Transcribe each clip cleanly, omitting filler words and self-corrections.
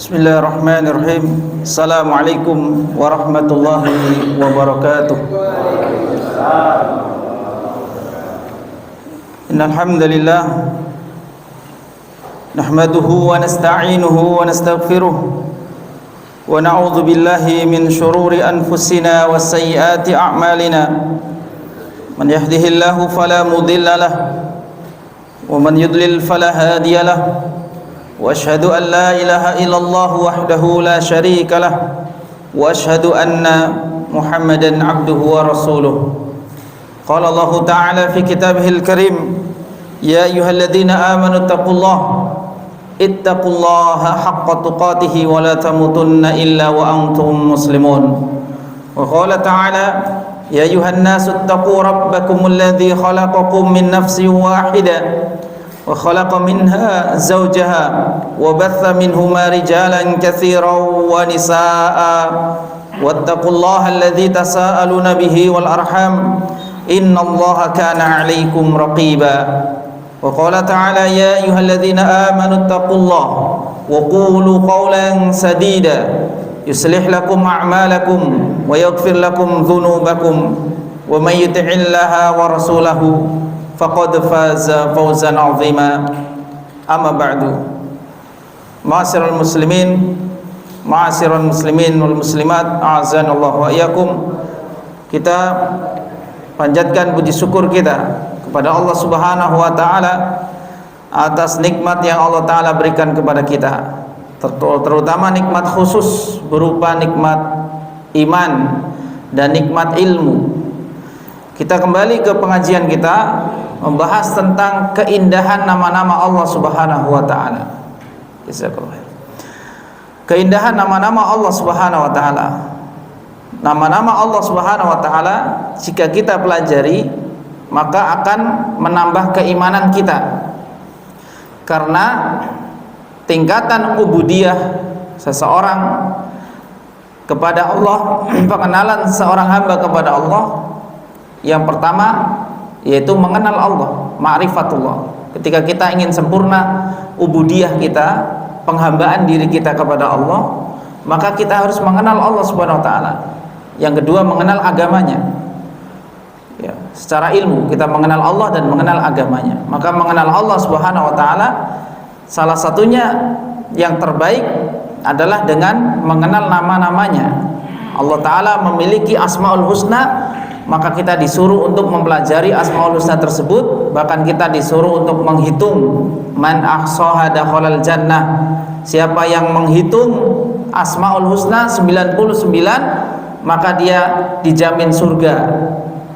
Bismillahirrahmanirrahim. Assalamualaikum warahmatullahi wabarakatuh. Innal hamdalillah nahmaduhu wa nasta'inuhu wa nastaghfiruh wa na'udzu billahi min shururi anfusina wa sayyiati a'malina. Man yahdihillahu fala mudilla lahu wa man yudlil fala hadiya lahu. وأشهد أن لا إله إلا الله وحده لا شريك له وأشهد أن محمدا عبده ورسوله. قال الله تعالى في كتابه الكريم: يا أيها الذين آمنوا اتقوا الله حق تقاته ولا تموتن إلا وأنتم مسلمون. وقال تعالى: يا أيها الناس اتقوا ربكم الذي خلقكم من نفس واحدة وخلق منها زوجها وبث منهما رجالا كثيرا ونساء واتقوا الله الذي تساءلون به والأرحام إن الله كان عليكم رقيبا. وقال تعالى: يا أيها الذين آمنوا اتقوا الله وقولوا قولا سديدا يصلح لكم أعمالكم ويغفر لكم ذنوبكم ومن يطع الله ورسوله faqad faza fawzan 'azima. Amma ba'du. Ma'asyiral muslimin wal muslimat, a'azanallahu wa iyyakum. Kita panjatkan puji syukur kita kepada Allah Subhanahu wa taala atas nikmat yang Allah taala berikan kepada kita, terutama nikmat khusus berupa nikmat iman dan nikmat ilmu. Kita kembali ke pengajian kita membahas tentang keindahan nama-nama Allah Subhanahu wa taala. Keindahan nama-nama Allah Subhanahu wa taala. Nama-nama Allah Subhanahu wa taala jika kita pelajari maka akan menambah keimanan kita. Karena tingkatan ubudiyah seseorang kepada Allah, pengenalan seorang hamba kepada Allah, yang pertama yaitu mengenal Allah, ma'rifatullah. Ketika kita ingin sempurna ubudiyah kita, penghambaan diri kita kepada Allah, maka kita harus mengenal Allah Subhanahu wa taala. Yang kedua, mengenal agamanya. Ya, secara ilmu kita mengenal Allah dan mengenal agamanya. Maka mengenal Allah Subhanahu wa taala salah satunya yang terbaik adalah dengan mengenal nama-namanya. Allah taala memiliki Asmaul Husna, maka kita disuruh untuk mempelajari Asmaul Husna tersebut. Bahkan kita disuruh untuk menghitung man ahsaha dakhalal jannah. Siapa yang menghitung Asmaul Husna 99, maka dia dijamin surga.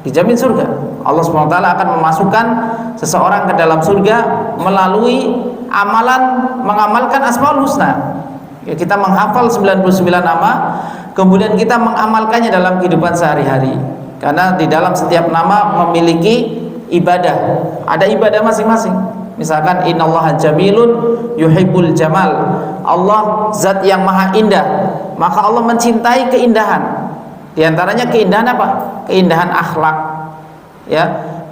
Dijamin surga. Allah SWT akan memasukkan seseorang ke dalam surga melalui amalan mengamalkan Asmaul Husna. Ya, kita menghafal 99 nama, kemudian kita mengamalkannya dalam kehidupan sehari-hari. Karena di dalam setiap nama memiliki ibadah, ada ibadah masing-masing. Misalkan innallaha jamilun yuhibbul jamal. Allah zat yang maha indah, maka Allah mencintai keindahan. Di antaranya keindahan apa? Keindahan akhlak, ya,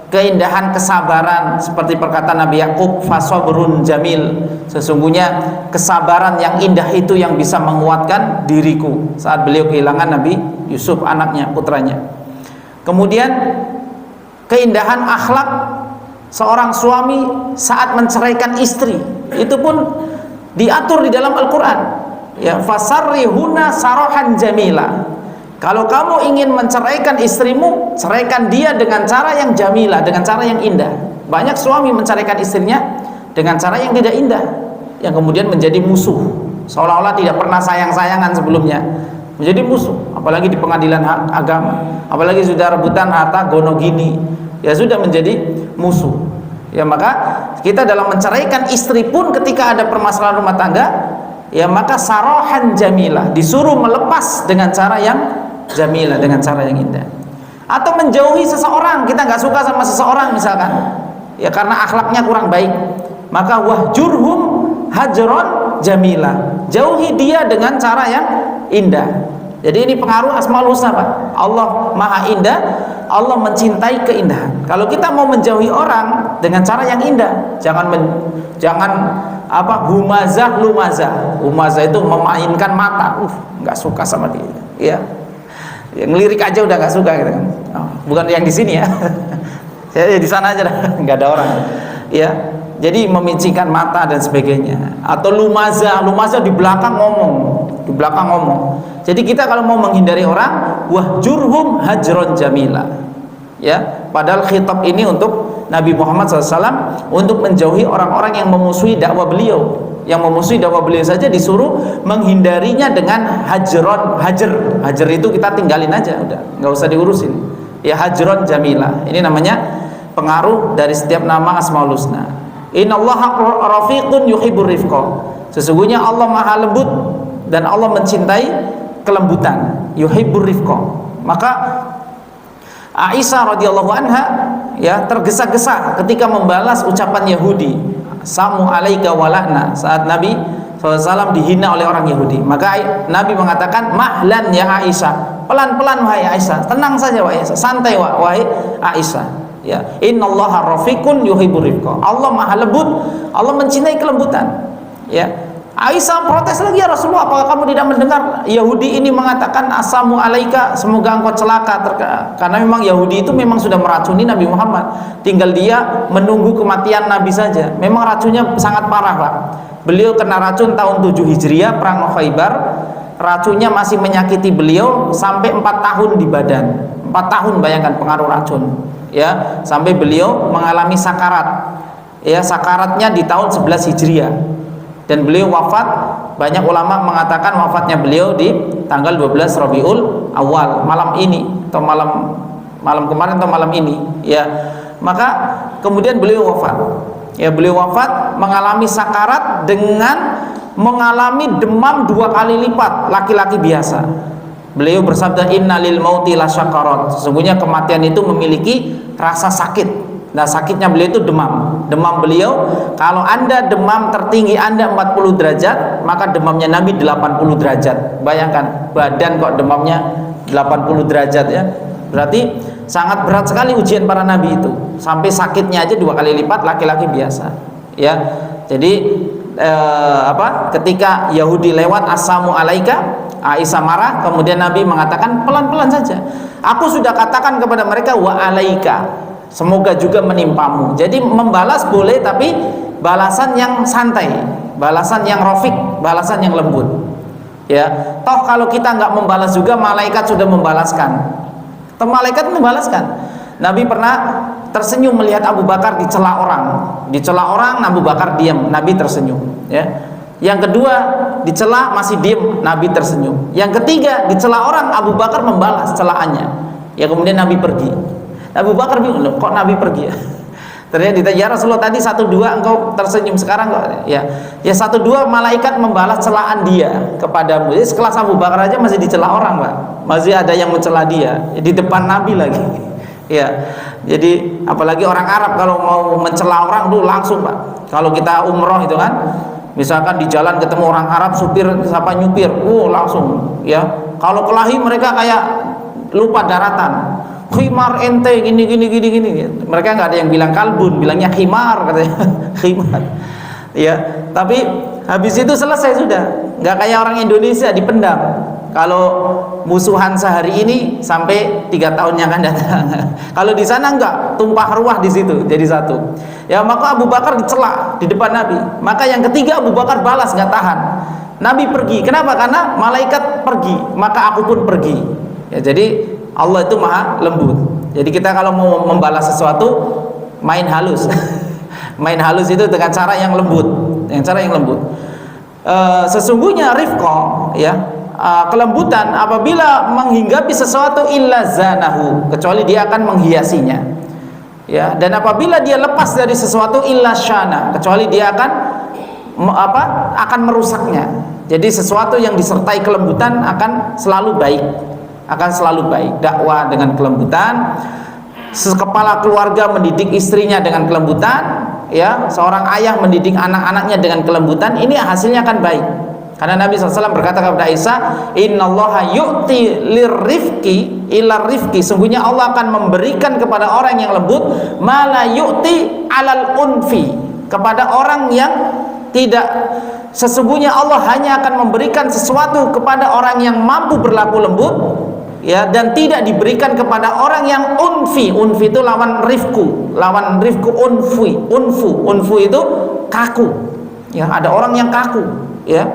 keindahan kesabaran, seperti perkataan Nabi Yakub, fasabrun jamil. Sesungguhnya kesabaran yang indah itu yang bisa menguatkan diriku, saat beliau kehilangan Nabi Yusuf, anaknya, putranya. Kemudian keindahan akhlak seorang suami saat menceraikan istri, itu pun diatur di dalam Al-Quran. Ya, fasarrihuna sarahan jamila. Kalau kamu ingin menceraikan istrimu, ceraikan dia dengan cara yang jamilah, dengan cara yang indah. Banyak suami menceraikan istrinya dengan cara yang tidak indah, yang kemudian menjadi musuh, seolah-olah tidak pernah sayang-sayangan sebelumnya, menjadi musuh. Apalagi di pengadilan agama, apalagi sudah rebutan harta gono gini, ya sudah menjadi musuh. Ya, maka kita dalam menceraikan istri pun ketika ada permasalahan rumah tangga, ya maka sarahan jamilah, disuruh melepas dengan cara yang jamilah, dengan cara yang indah. Atau menjauhi seseorang, kita nggak suka sama seseorang misalkan, ya karena akhlaknya kurang baik, maka wahjurhum hajron jamilah, jauhi dia dengan cara yang indah. Jadi ini pengaruh Asmaul Husna, Pak. Allah Maha Indah, Allah mencintai keindahan. Kalau kita mau menjauhi orang dengan cara yang indah, jangan humazah lumazah. Humazah itu memainkan mata. Nggak suka sama dia. Ya. Ngelirik aja udah nggak suka gitu kan. Bukan yang di sini ya. Saya di sana aja dah, nggak ada orang. Ya. Jadi memicingkan mata dan sebagainya. Atau lumazah di belakang ngomong. Jadi kita kalau mau menghindari orang, wahjurhum hajron jamila. Ya, padahal khitab ini untuk Nabi Muhammad SAW untuk menjauhi orang-orang yang memusuhi dakwah beliau. Yang memusuhi dakwah beliau saja disuruh menghindarinya dengan hajar itu kita tinggalin aja, udah nggak usah diurusin. Ya, hajron jamila. Ini namanya pengaruh dari setiap nama Asmaul Husna. Innallaha rafiqun yuhibbur rifqa. Sesungguhnya Allah Maha lembut dan Allah mencintai kelembutan. Yuhibbur rifqa. Maka Aisyah radhiyallahu anha ya tergesa-gesa ketika membalas ucapan Yahudi, samu alaika walana, saat Nabi SAW dihina oleh orang Yahudi. Maka Nabi mengatakan, mahlan ya Aisyah, pelan-pelan wahai Aisyah, tenang saja wahai Aisyah, santai wahai Aisyah. Ya, innallaha rafiqun yuhibbur rifqa. Allah Maha lembut, Allah mencintai kelembutan. Ya. Aisyah protes lagi, ya Rasulullah, apakah kamu tidak mendengar Yahudi ini mengatakan asamu alaika, semoga engkau celaka, karena memang Yahudi itu memang sudah meracuni Nabi Muhammad. Tinggal dia menunggu kematian Nabi saja. Memang racunnya sangat parah, Pak. Beliau kena racun tahun 7 Hijriah, perang Khaibar. Racunnya masih menyakiti beliau sampai 4 tahun di badan. 4 tahun, bayangkan pengaruh racun. Ya, sampai beliau mengalami sakarat. Ya, sakaratnya di tahun 11 Hijriah. Dan beliau wafat, banyak ulama mengatakan wafatnya beliau di tanggal 12 Rabiul Awal, malam ini atau malam kemarin atau malam ini, ya. Maka kemudian beliau wafat. Ya, beliau wafat mengalami sakarat dengan mengalami demam 2 kali lipat laki-laki biasa. Beliau bersabda, innalil mauti lasyakarat. Sesungguhnya kematian itu memiliki rasa sakit. Nah, sakitnya beliau itu demam. Demam beliau, kalau Anda demam tertinggi Anda 40 derajat, maka demamnya Nabi 80 derajat. Bayangkan, badan kok demamnya 80 derajat ya. Berarti sangat berat sekali ujian para nabi itu. Sampai sakitnya aja 2 kali lipat laki-laki biasa. Ya. Jadi ketika Yahudi lewat asamu alaika, Aisyah marah, kemudian Nabi mengatakan pelan-pelan saja. Aku sudah katakan kepada mereka wa alaika, semoga juga menimpamu. Jadi membalas boleh, tapi balasan yang santai, balasan yang rafiq, balasan yang lembut. Ya, toh kalau kita nggak membalas juga, malaikat sudah membalaskan. Toh malaikat membalaskan. Nabi pernah tersenyum melihat Abu Bakar dicela orang, Abu Bakar diam, Nabi tersenyum. Ya. Yang kedua dicela masih diam, Nabi tersenyum. Yang ketiga dicela orang, Abu Bakar membalas celaannya. Ya, kemudian Nabi pergi. Abu Bakar bingung, kok Nabi pergi ya? Ternyata ditanya, ya Rasulullah, tadi 1-2 engkau tersenyum, sekarang kok ya 1-2 malaikat membalas celaan dia kepadamu. Jadi sekelas Abu Bakar aja masih dicela orang, Pak. Masih ada yang mencela dia di depan Nabi lagi. Ya. Jadi apalagi orang Arab kalau mau mencela orang tuh langsung, Pak. Kalau kita umroh itu kan, misalkan di jalan ketemu orang Arab, supir siapa nyupir, langsung ya. Kalau kelahi mereka kayak lupa daratan. Khimar ente gini. Mereka nggak ada yang bilang kalbun, bilangnya khimar katanya. Khimar. Ya, tapi habis itu selesai sudah. Nggak kayak orang Indonesia dipendam. Kalau musuhan sehari ini sampai 3 tahun yang akan datang. Kalau di sana enggak, tumpah ruah di situ jadi satu. Ya, maka Abu Bakar dicela di depan Nabi. Maka yang ketiga Abu Bakar balas, nggak tahan. Nabi pergi. Kenapa? Karena malaikat pergi, maka aku pun pergi. Ya, jadi Allah itu maha lembut. Jadi kita kalau mau membalas sesuatu, main halus. Main halus itu dengan cara yang lembut, sesungguhnya rifqa, ya, kelembutan apabila menghinggapi sesuatu illa zanahu, kecuali dia akan menghiasinya. Ya, dan apabila dia lepas dari sesuatu illa syana, kecuali dia akan merusaknya. Jadi sesuatu yang disertai kelembutan akan selalu baik. Dakwah dengan kelembutan, kepala keluarga mendidik istrinya dengan kelembutan, ya, seorang ayah mendidik anak-anaknya dengan kelembutan, ini hasilnya akan baik. Karena Nabi SAW berkata kepada Aisyah, innallaha yu'ti lirrifqi ila rifqi, sungguhnya Allah akan memberikan kepada orang yang lembut ma la yu'ti alal unfi, kepada orang yang tidak, sesungguhnya Allah hanya akan memberikan sesuatu kepada orang yang mampu berlaku lembut, ya, dan tidak diberikan kepada orang yang unfi. Unfi itu lawan rifku, unfu itu kaku, ya. Ada orang yang kaku, ya,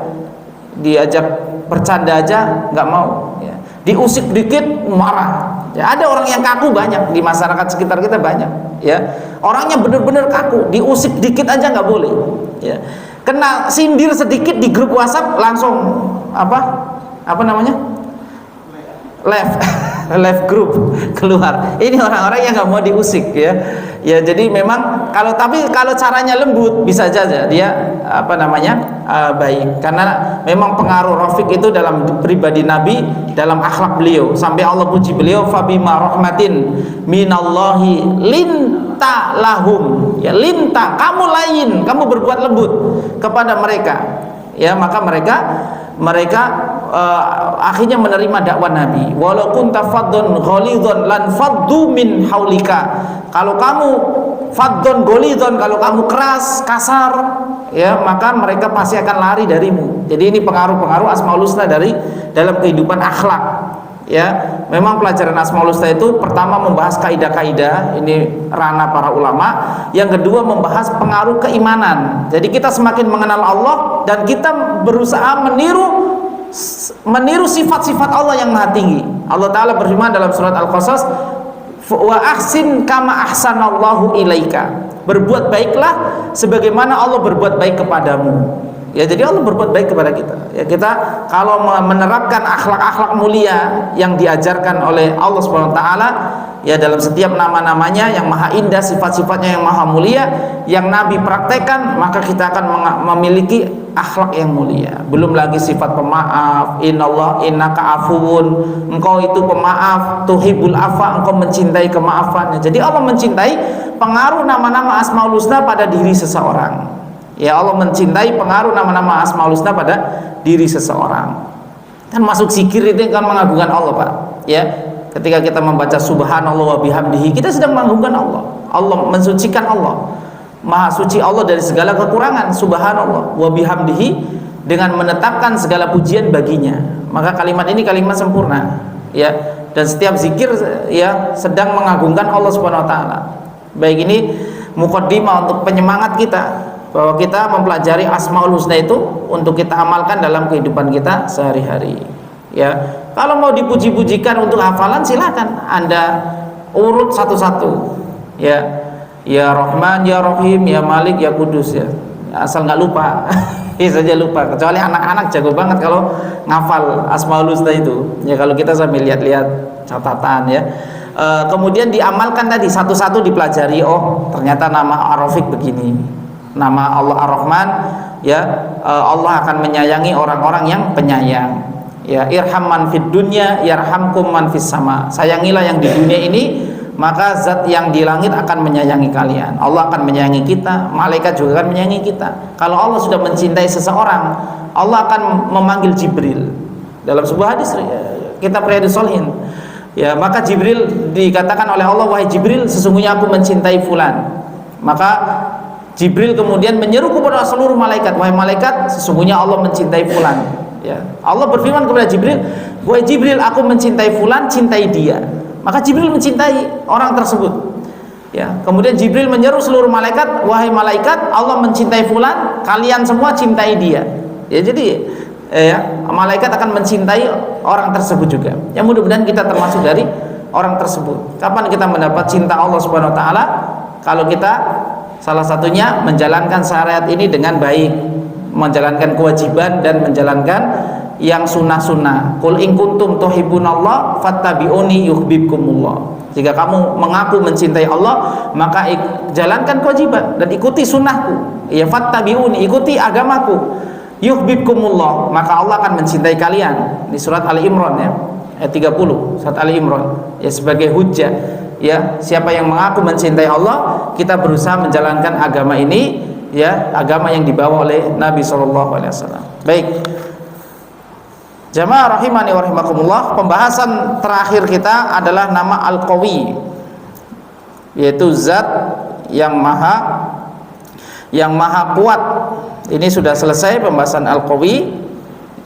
diajak bercanda aja nggak mau, ya. Diusik dikit marah, ya. Ada orang yang kaku banyak di masyarakat sekitar kita, banyak, ya. Orangnya benar-benar kaku, diusik dikit aja nggak boleh, ya. Kena sindir sedikit di grup WhatsApp langsung apa namanya, left group, keluar. Ini orang-orang yang nggak mau diusik, ya. Ya, jadi memang kalau caranya lembut bisa saja dia baik, karena memang pengaruh Rafiq itu dalam pribadi Nabi, dalam akhlak beliau, sampai Allah puji beliau, fabima rahmatin minallahi linta lahum, ya, linta, kamu lain, kamu berbuat lembut kepada mereka, ya, maka mereka akhirnya menerima dakwah Nabi. Walau kunta faddun ghalidhon lan faddu min haulika, kalau kamu faddun ghalidhon, kalau kamu keras, kasar, ya, maka mereka pasti akan lari darimu. Jadi ini pengaruh-pengaruh Asmaul Husna dari dalam kehidupan akhlak, ya. Memang pelajaran Asmaul Husna itu pertama membahas kaidah-kaidah, ini ranah para ulama. Yang kedua membahas pengaruh keimanan. Jadi kita semakin mengenal Allah dan kita berusaha meniru sifat-sifat Allah yang maha tinggi. Allah Ta'ala berfirman dalam surat Al-Qasas, wa ahsin kama ahsanallahu ilaika, berbuat baiklah sebagaimana Allah berbuat baik kepadamu. Ya, jadi Allah berbuat baik kepada kita. Ya, kita kalau menerapkan akhlak-akhlak mulia yang diajarkan oleh Allah Subhanahu wa taala, ya, dalam setiap nama-namanya yang maha indah, sifat-sifatnya yang maha mulia yang Nabi praktekkan, maka kita akan memiliki akhlak yang mulia. Belum lagi sifat pemaaf, innaka afuwun, engkau itu pemaaf, tuhibbul afa, engkau mencintai kemaafan. Jadi Allah mencintai pengaruh nama-nama Asmaul Husna pada diri seseorang. Ya, Allah mencintai pengaruh nama-nama Asmaul Husna pada diri seseorang. Kan masuk zikir itu kan mengagungkan Allah, Pak. Ya, ketika kita membaca subhanallah wa bihamdihi, kita sedang mengagungkan Allah. Allah mensucikan Allah. Maha suci Allah dari segala kekurangan, subhanallah wa bihamdihi, dengan menetapkan segala pujian baginya. Maka kalimat ini kalimat sempurna, ya. Dan setiap zikir, ya, sedang mengagungkan Allah Subhanahu wa taala. Baik, ini muqaddimah untuk penyemangat kita bahwa kita mempelajari Asmaul Husna itu untuk kita amalkan dalam kehidupan kita sehari-hari, ya. Kalau mau dipuji-pujikan untuk hafalan, silakan Anda urut satu-satu, ya. Ya Rahman, ya Rahim, ya Malik, ya Kudus, ya. Asal nggak lupa. Saja lupa, kecuali anak-anak jago banget kalau ngafal Asmaul Husna itu, ya. Kalau kita sambil lihat-lihat catatan, ya. Kemudian diamalkan tadi satu-satu, dipelajari. Oh, ternyata nama Ar-Rafiq begini, nama Allah Ar-Rahman, ya, Allah akan menyayangi orang-orang yang penyayang, ya. Irham man fid dunya yarhamkum man fis sama, sayangilah yang di dunia ini, maka zat yang di langit akan menyayangi kalian. Allah akan menyayangi kita, malaikat juga akan menyayangi kita. Kalau Allah sudah mencintai seseorang, Allah akan memanggil Jibril. Dalam sebuah hadis kitab Riyadhus Shalihin, ya, maka Jibril dikatakan oleh Allah, wahai Jibril, sesungguhnya aku mencintai fulan. Maka Jibril kemudian menyeru kepada seluruh malaikat, wahai malaikat, sesungguhnya Allah mencintai fulan, ya. Allah berfirman kepada Jibril, wahai Jibril, aku mencintai fulan, cintai dia. Maka Jibril mencintai orang tersebut, ya. Kemudian Jibril menyeru seluruh malaikat, wahai malaikat, Allah mencintai fulan, kalian semua cintai dia, ya. Jadi, ya, malaikat akan mencintai orang tersebut juga. Ya, mudah-mudahan kita termasuk dari orang tersebut. Kapan kita mendapat cinta Allah Subhanahu wa taala? Kalau kita salah satunya menjalankan syariat ini dengan baik, menjalankan kewajiban dan menjalankan yang sunnah-sunnah. Qul in kuntum tuhibbunallah fattabi'uni yuhibbukumullah. Jika kamu mengaku mencintai Allah, maka jalankan kewajiban dan ikuti sunnahku. Ya, fattabi'uni, ikuti agamaku. Yuhibbukumullah, maka Allah akan mencintai kalian. Di surat Ali Imran, ya, ayat 30, surat Ali Imran, ya, sebagai hujjah, ya. Siapa yang mengaku mencintai Allah, kita berusaha menjalankan agama ini, ya, agama yang dibawa oleh Nabi SAW. Baik. Jamaah rahimani wa rahimakumullah, pembahasan terakhir kita adalah nama Al-Qawi, yaitu zat yang maha kuat. Ini sudah selesai pembahasan Al-Qawi,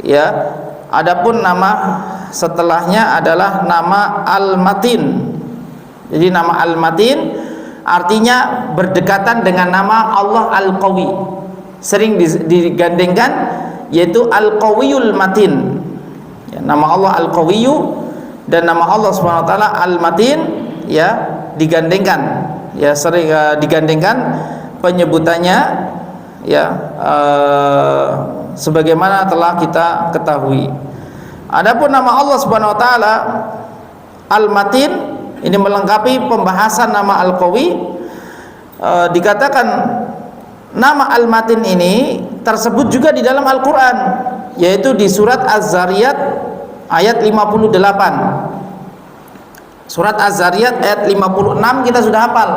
ya. Adapun nama setelahnya adalah nama Al-Matin. Jadi nama Al-Matin artinya berdekatan dengan nama Allah Al-Qawi, sering digandengkan, yaitu Al-Qawiyul Matin, ya, nama Allah Al-Qawiyyu dan nama Allah SWT Al-Matin, ya, digandengkan, ya, sering digandengkan penyebutannya, ya, sebagaimana telah kita ketahui. Adapun nama Allah SWT Al-Matin ini melengkapi pembahasan nama Al-Qawi. Dikatakan nama Al-Matin ini tersebut juga di dalam Al-Quran, yaitu di surat Az-Zariyat ayat 58. Surat Az-Zariyat ayat 56 kita sudah hafal.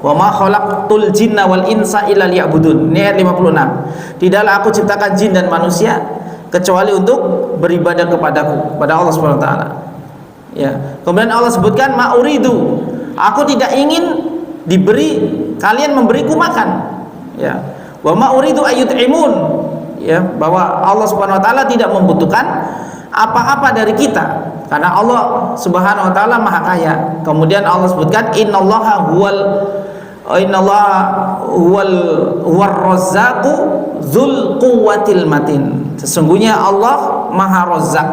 Wa ma khalaqtul jinna wal insa illa liya'budun. Ini ayat 56. Tidaklah aku ciptakan jin dan manusia kecuali untuk beribadah kepadaku, pada Allah Subhanahu wa taala. Ya. Kemudian Allah sebutkan ma'uridu, aku tidak ingin kalian memberiku makan. Ya. Wa ma'uridu ayyut'imun, ya, bahwa Allah Subhanahu wa taala tidak membutuhkan apa-apa dari kita karena Allah Subhanahu wa taala Maha Kaya. Kemudian Allah sebutkan innallaha huwar razzaqu dzul quwwatil matin. Sesungguhnya Allah Maha Razzaq.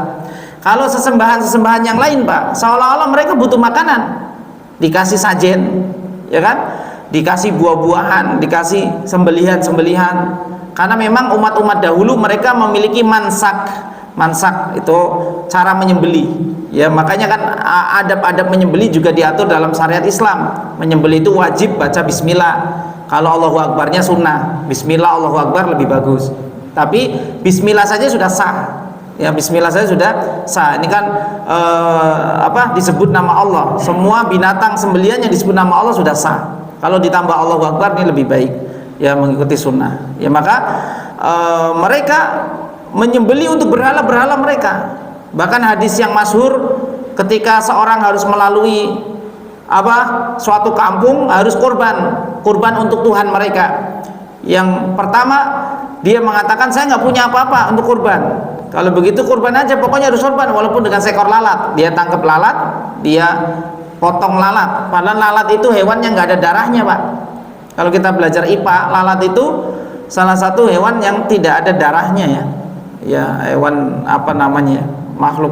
Kalau sesembahan yang lain, Pak, seolah-olah mereka butuh makanan, dikasih sajen, ya kan, dikasih buah-buahan, dikasih sembelihan. Karena memang umat-umat dahulu mereka memiliki mansak itu cara menyembelih, ya. Makanya kan adab-adab menyembelih juga diatur dalam syariat Islam. Menyembelih itu wajib baca bismillah. Kalau Allahu Akbarnya sunnah, bismillah Allahu Akbar lebih bagus. Tapi bismillah saja sudah sah, ya, bismillah saja sudah sah. Ini kan disebut nama Allah. Semua binatang sembelihan yang disebut nama Allah sudah sah. Kalau ditambah Allahu Akbar ini lebih baik, ya, mengikuti sunnah. Ya, maka mereka menyembelih untuk berhala-berhala mereka. Bahkan hadis yang masyhur, ketika seorang harus melalui suatu kampung, harus kurban untuk Tuhan mereka. Yang pertama dia mengatakan, saya nggak punya apa-apa untuk kurban. Kalau begitu kurban aja, pokoknya harus kurban walaupun dengan seekor lalat. Dia tangkap lalat, dia potong lalat. Padahal lalat itu hewan yang nggak ada darahnya, Pak. Kalau kita belajar IPA, lalat itu salah satu hewan yang tidak ada darahnya, ya. Ya, hewan makhluk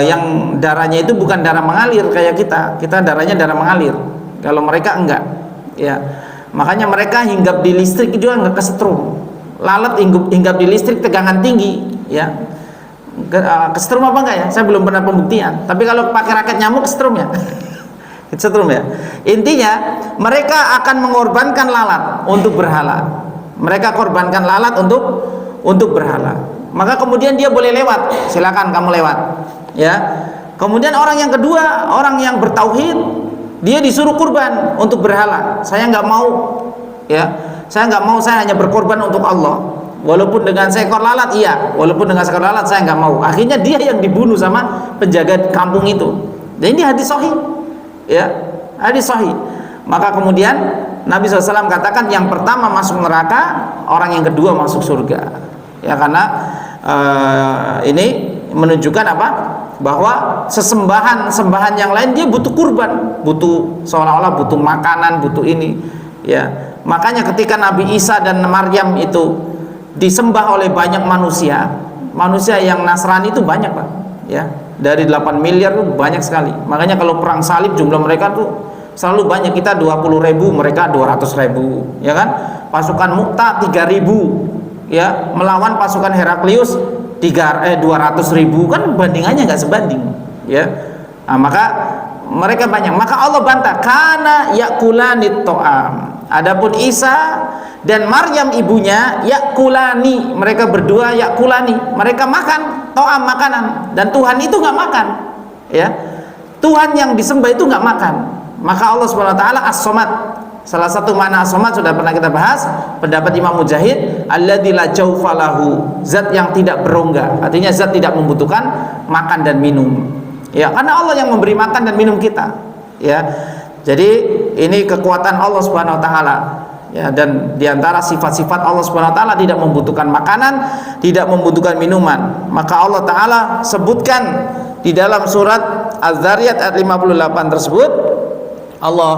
yang darahnya itu bukan darah mengalir kayak kita darahnya darah mengalir. Kalau mereka enggak, ya. Makanya mereka hinggap di listrik juga enggak kesetrum. Lalat hinggap di listrik tegangan tinggi, ya. Kesetrum apa enggak, ya? Saya belum pernah pembuktian. Tapi kalau pakai raket nyamuk kesetrum, ya. Kesetrum, ya. Intinya mereka akan mengorbankan lalat untuk berhala. Mereka korbankan lalat untuk berhala. Maka kemudian dia boleh lewat, silakan kamu lewat, ya. Kemudian orang yang kedua, orang yang bertauhid, dia disuruh kurban untuk berhala. Saya nggak mau, ya, saya nggak mau, saya hanya berkorban untuk Allah. Walaupun dengan seekor lalat, iya, walaupun dengan seekor lalat saya nggak mau. Akhirnya dia yang dibunuh sama penjaga kampung itu. Dan ini hadis sahih, ya, hadis sahih. Maka kemudian Nabi SAW katakan yang pertama masuk neraka, orang yang kedua masuk surga. Ya, karena ini menunjukkan apa? Bahwa sembahan yang lain dia butuh kurban, butuh, seolah-olah butuh makanan, butuh ini, ya. Makanya ketika Nabi Isa dan Maryam itu disembah oleh banyak manusia yang Nasrani itu banyak, Pak, ya. Dari 8 miliar itu banyak sekali. Makanya kalau perang salib jumlah mereka tuh selalu banyak. Kita 20.000, mereka 200.000, ya kan? Pasukan Mu'tah 3.000, ya, melawan pasukan Heraklius 200.000, kan bandingannya nggak sebanding, ya. Nah, maka mereka banyak. Maka Allah bantah, kana yakulanit to'am. Adapun Isa dan Maryam ibunya yakulani, mereka berdua yakulani, mereka makan to'am, makanan, dan Tuhan itu nggak makan, ya. Tuhan yang disembah itu nggak makan. Maka Allah SWT As-Somad, Salah satu makna as-samad sudah pernah kita bahas, pendapat Imam Mujahid, alladzi la jawfa lahu, zat yang tidak berongga, artinya zat tidak membutuhkan makan dan minum. Ya, karena Allah yang memberi makan dan minum kita. Ya. Jadi ini kekuatan Allah Subhanahu wa taala. Ya, dan diantara sifat-sifat Allah Subhanahu wa taala tidak membutuhkan makanan, tidak membutuhkan minuman. Maka Allah taala sebutkan di dalam surat Az-Zariyat ayat 58 tersebut, Allah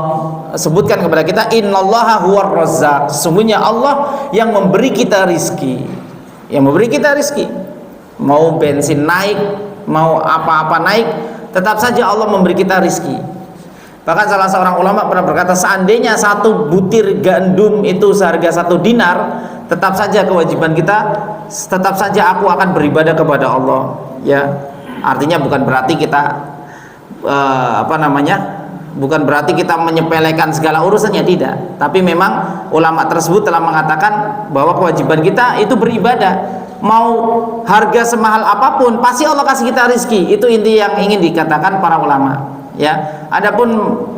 sebutkan kepada kita, innallaha huwar razzaq, sesungguhnya Allah yang memberi kita rizki, yang memberi kita rizki. Mau bensin naik, mau apa-apa naik, tetap saja Allah memberi kita rizki. Bahkan salah seorang ulama pernah berkata, seandainya satu butir gandum itu seharga 1 dinar, tetap saja kewajiban kita, tetap saja aku akan beribadah kepada Allah. Ya, artinya bukan berarti kita bukan berarti kita menyepelekan segala urusannya, tidak. Tapi memang ulama tersebut telah mengatakan bahwa kewajiban kita itu beribadah. Mau harga semahal apapun, pasti Allah kasih kita rizki. Itu inti yang ingin dikatakan para ulama. Ya, adapun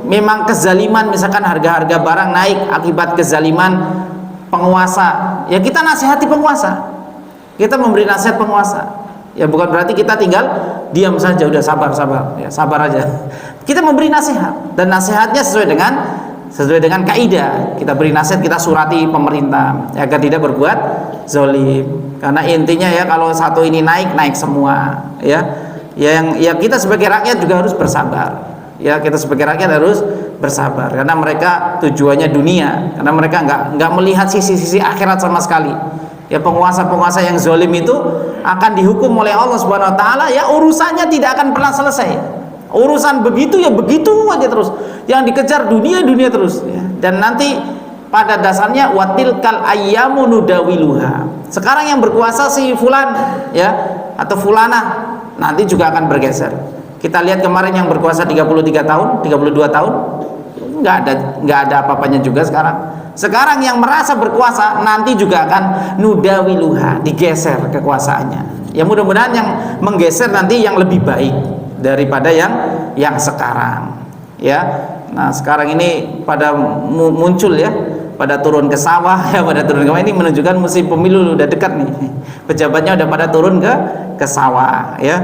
memang kezaliman, misalkan harga-harga barang naik akibat kezaliman penguasa, ya kita nasihati penguasa, kita memberi nasihat penguasa. Ya bukan berarti kita tinggal diam saja, udah sabar ya, sabar aja. Kita memberi nasihat, dan nasihatnya sesuai dengan kaidah. Kita beri nasihat, kita surati pemerintah agar tidak berbuat zalim. Karena intinya ya, kalau satu ini naik semua. Ya kita sebagai rakyat juga harus bersabar. Ya, kita sebagai rakyat harus bersabar karena mereka tujuannya dunia, karena mereka nggak melihat sisi-sisi akhirat sama sekali. Ya, penguasa-penguasa yang zalim itu akan dihukum oleh Allah Subhanahu wa taala, ya urusannya tidak akan pernah selesai. Urusan begitu ya begitu aja terus. Yang dikejar dunia terus ya. Dan nanti pada dasarnya watilkal ayyamu nudawiluha. Sekarang yang berkuasa si fulan ya atau fulanah nanti juga akan bergeser. Kita lihat kemarin yang berkuasa 33 tahun, 32 tahun, nggak ada apa-apanya juga sekarang. Sekarang yang merasa berkuasa nanti juga akan nudawiluha, digeser kekuasaannya. Ya mudah-mudahan yang menggeser nanti yang lebih baik daripada yang sekarang. Ya. Nah, sekarang ini pada muncul ya, pada turun ke sawah ya, pada turun ke mana, ini menunjukkan musim pemilu udah dekat nih. Pejabatnya udah pada turun ke sawah ya,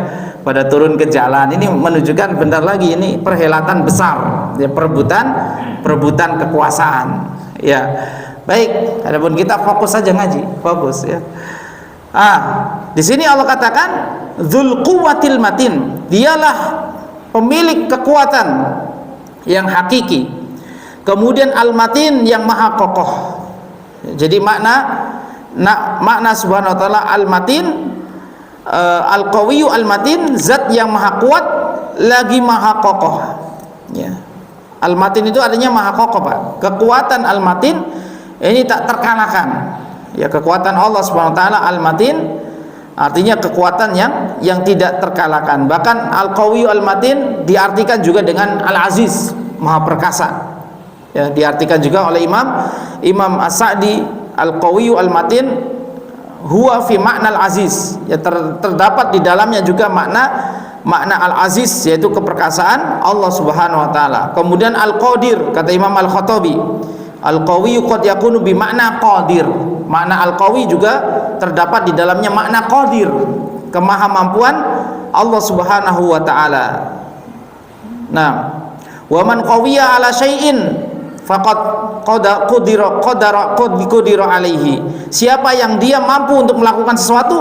pada turun ke jalan. Ini menunjukkan bentar lagi ini perhelatan besar ya, perebutan kekuasaan ya. Baik, adapun kita fokus saja ngaji, fokus ya. Di sini Allah katakan dzul quwwatil matin, dialah pemilik kekuatan yang hakiki. Kemudian al-matin, yang maha kokoh. Jadi makna subhanahu wa ta'ala al-matin, al-qawiyyu al-matin, zat yang maha kuat lagi maha kokoh ya. Al-matin itu artinya maha kokoh, Pak. Kekuatan al-matin ini tak terkalahkan ya. Kekuatan Allah Subhanahu wa taala al-matin artinya kekuatan yang tidak terkalahkan. Bahkan al-qawiyyu al-matin diartikan juga dengan al-aziz, maha perkasa. Ya, diartikan juga oleh Imam As-Sa'di, al-qawiyyu al-matin huwa fi makna al-aziz. Ya, terdapat di dalamnya juga makna al-aziz, yaitu keperkasaan Allah Subhanahu wa taala. Kemudian al-qadir, kata Imam Al-Khattabi, al-qawiyyu qad yakunu bi makna qadir. Makna al-qawi juga terdapat di dalamnya makna qadir, kemahamampuan Allah Subhanahu wa taala. Nah, wa man qawiya ala syai'in faqad qudira alaihi. Siapa yang dia mampu untuk melakukan sesuatu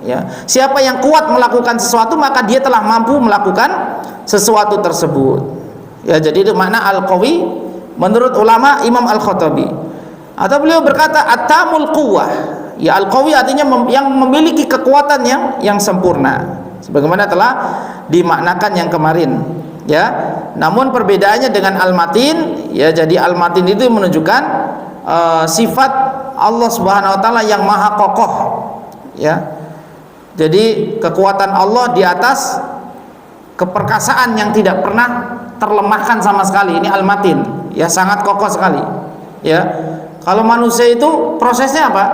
ya, siapa yang kuat melakukan sesuatu, maka dia telah mampu melakukan sesuatu tersebut ya. Jadi itu makna al-qawi menurut ulama Imam Al-Khattabi. Atau beliau berkata at-tamul quwwah, ya al-qawi artinya yang memiliki kekuatan yang sempurna, sebagaimana telah dimaknakan yang kemarin ya. Namun perbedaannya dengan al-matin ya, jadi al-matin itu menunjukkan sifat Allah Subhanahu wa taala yang maha kokoh ya. Jadi kekuatan Allah di atas keperkasaan yang tidak pernah terlemahkan sama sekali. Ini al-matin ya, sangat kokoh sekali ya. Kalau manusia itu prosesnya apa?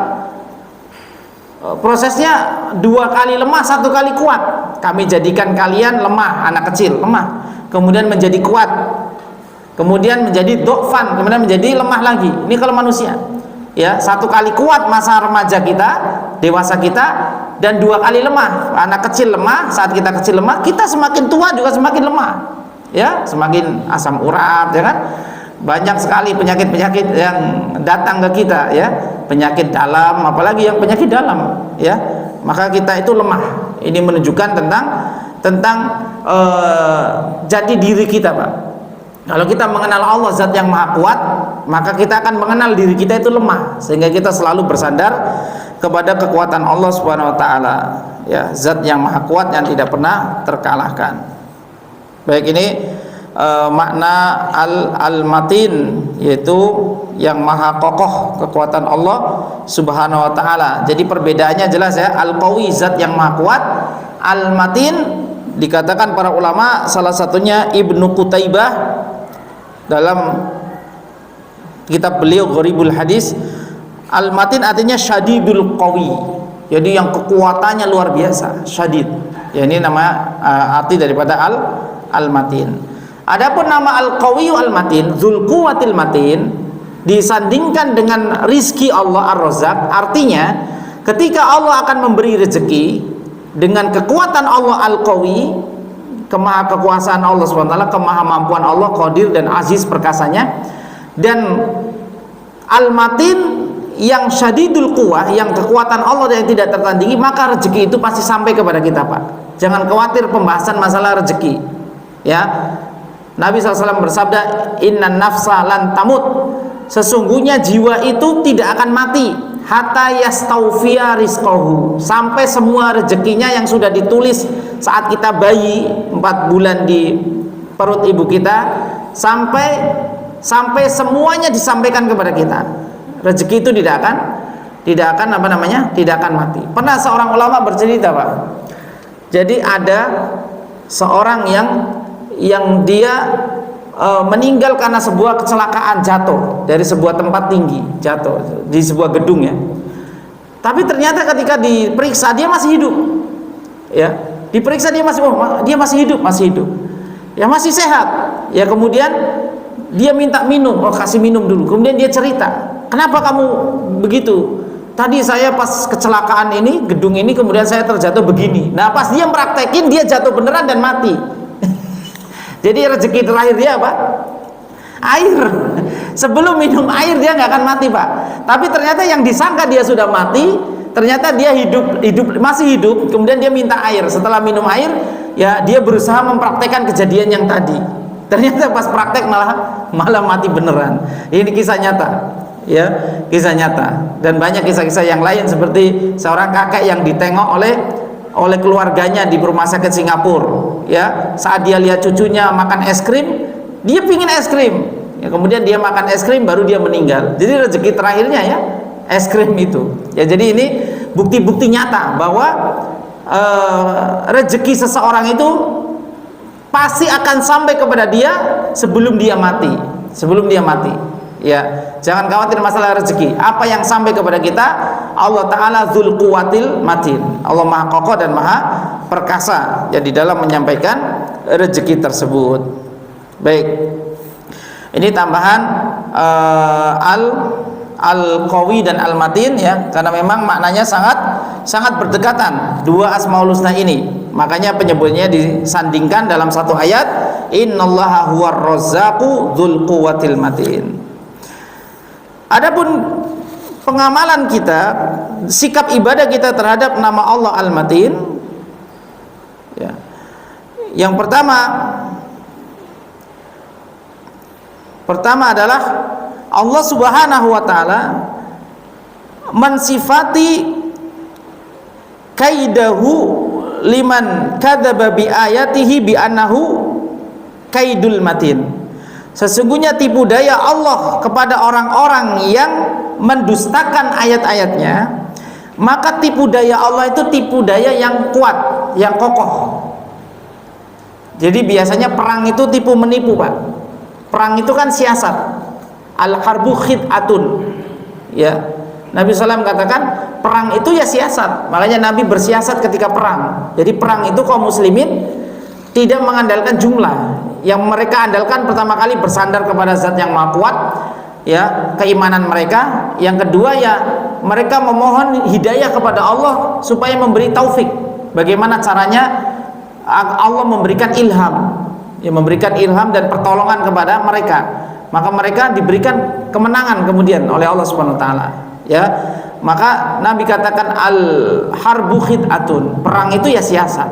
Prosesnya 2 kali lemah, 1 kali kuat. Kami jadikan kalian lemah, anak kecil lemah, kemudian menjadi kuat kemudian menjadi dhofan, kemudian menjadi lemah lagi. Ini kalau manusia, ya, satu kali kuat masa remaja kita, dewasa kita, dan dua kali lemah. Anak kecil lemah, saat kita kecil lemah, kita semakin tua juga semakin lemah, ya, semakin asam urat, ya kan, banyak sekali penyakit-penyakit yang datang ke kita, ya, penyakit dalam, apalagi yang penyakit dalam, ya, maka kita itu lemah. Ini menunjukkan tentang jati diri kita, Pak. Kalau kita mengenal Allah zat yang maha kuat, maka kita akan mengenal diri kita itu lemah, sehingga kita selalu bersandar kepada kekuatan Allah Subhanahu wa taala, ya, zat yang maha kuat yang tidak pernah terkalahkan. Baik, ini makna al-matin, yaitu yang maha kokoh, kekuatan Allah Subhanahu wa taala. Jadi perbedaannya jelas, ya. Al-qawi, zat yang maha kuat. Al-matin dikatakan para ulama, salah satunya Ibnu Qutaibah dalam kitab beliau Gharibul Hadis, al-matin artinya syadidul qawi, jadi yang kekuatannya luar biasa, syadid, ya, ini nama arti daripada al-matin. Adapun nama al-qawi al-matin, dzul quwwatil matin, disandingkan dengan rizki Allah ar-razzaq, artinya ketika Allah akan memberi rezeki dengan kekuatan Allah al-qawi, kemaha kekuasaan Allah SWT, kemaha mampuan Allah, qadir dan aziz perkasanya, dan al-matin yang syadidul quwah, yang kekuatan Allah yang tidak tertandingi, maka rezeki itu pasti sampai kepada kita, Pak. Jangan khawatir pembahasan masalah rezeki, ya. Nabi SAW bersabda, innan nafsa lan tamut, sesungguhnya jiwa itu tidak akan mati hatta yastaufiya rizqahu, sampai semua rezekinya yang sudah ditulis saat kita bayi 4 bulan di perut ibu kita, sampai semuanya disampaikan kepada kita. Rezeki itu tidak akan tidak akan mati. Pernah seorang ulama bercerita, Pak. Jadi ada seorang yang dia meninggal karena sebuah kecelakaan, jatuh dari sebuah tempat tinggi, jatuh di sebuah gedung, ya. Tapi ternyata ketika diperiksa dia masih hidup, ya. Diperiksa dia masih hidup, ya, masih sehat, ya. Kemudian dia minta minum, kasih minum dulu. Kemudian dia cerita, kenapa kamu begitu? Tadi saya pas kecelakaan ini, gedung ini, kemudian saya terjatuh begini. Nah, pas dia praktekin, dia jatuh beneran dan mati. Jadi rezeki terakhir dia apa? Air. Sebelum minum air dia nggak akan mati, Pak. Tapi ternyata yang disangka dia sudah mati, ternyata dia masih hidup. Kemudian dia minta air. Setelah minum air, ya, dia berusaha mempraktekkan kejadian yang tadi. Ternyata pas praktek malah mati beneran. Ini kisah nyata, ya, kisah nyata. Dan banyak kisah-kisah yang lain, seperti seorang kakek yang ditengok oleh keluarganya di rumah sakit Singapura, ya. Saat dia lihat cucunya makan es krim, dia pingin es krim, ya, kemudian dia makan es krim baru dia meninggal. Jadi rezeki terakhirnya, ya, es krim itu, ya. Jadi ini bukti-bukti nyata bahwa rezeki seseorang itu pasti akan sampai kepada dia sebelum dia mati, ya. Jangan khawatir masalah rezeki. Apa yang sampai kepada kita, Allah Ta'ala dzul quwwatil matin, Allah maha kokoh dan maha perkasa, ya, di dalam menyampaikan rezeki tersebut. Baik, ini tambahan al-qawi dan al-matin, ya, karena memang maknanya sangat berdekatan dua asmaul husna ini. Makanya penyebutnya disandingkan dalam satu ayat, innallaha huwar razzaqu dzul quwwatil matin. Adapun pengamalan kita, sikap ibadah kita terhadap nama Allah Al-Matin, ya, yang pertama adalah Allah Subhanahu wa taala mensifati kaidahu liman kadzaba bi ayatihi bi annahu kaidul matin. Sesungguhnya tipu daya Allah kepada orang-orang yang mendustakan ayat-ayatnya, maka tipu daya Allah itu tipu daya yang kuat, yang kokoh. Jadi biasanya perang itu tipu menipu, Pak. Perang itu kan siasat. Al-harbu khid'atun, ya. Nabi SAW katakan perang itu ya siasat. Makanya Nabi bersiasat ketika perang. Jadi perang itu kaum muslimin tidak mengandalkan jumlah, Yang mereka andalkan pertama kali bersandar kepada zat yang maha kuat, ya, keimanan mereka. Yang kedua, ya, mereka memohon hidayah kepada Allah supaya memberi taufik. Bagaimana caranya Allah memberikan ilham, ya, memberikan ilham dan pertolongan kepada mereka. Maka mereka diberikan kemenangan kemudian oleh Allah Subhanahu wa taala, ya. Maka Nabi katakan al-harbu khid'atun, perang itu ya siasat,